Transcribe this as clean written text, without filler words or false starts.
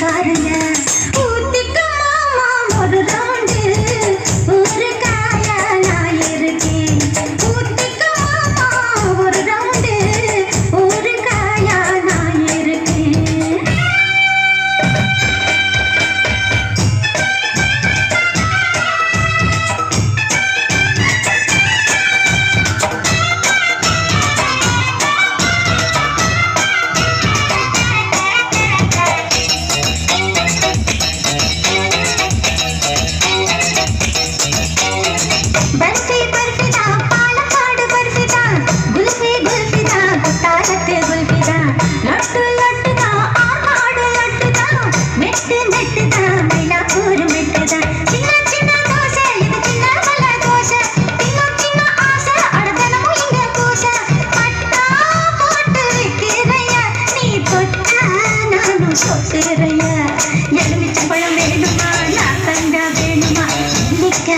காருங்க ஊத்திக்க மாமா ஒரு ரவுண்டு ஒரு காயா நான் இருக்கேன் ஊத்திக்க மாமா ஒரு ரவுண்டு ஒரு காயா நான் இருக்கேன் बर्फी बर्फीदा पालक्काड बर्फीदा गुल्फी गुल्फीदा कुट्टालत्ते गुल्फीदा लड्डू लड्डूदा आर्नाडु लड्डूदा मेट्टु मेट्टुदा मिलापूर मेट्टुदा चिन्न चिन्न दोसे इदु चिन्न मल दोसे तिन्नुम चिन्न आसे अडदनमु इंग पूसे पट्टा पोट्टु विक्किरैया नी तोट्टा नानु सोट्टुरैया एलुमिच्चंपळम वेणुमा नाकंड वेणुमा निक्क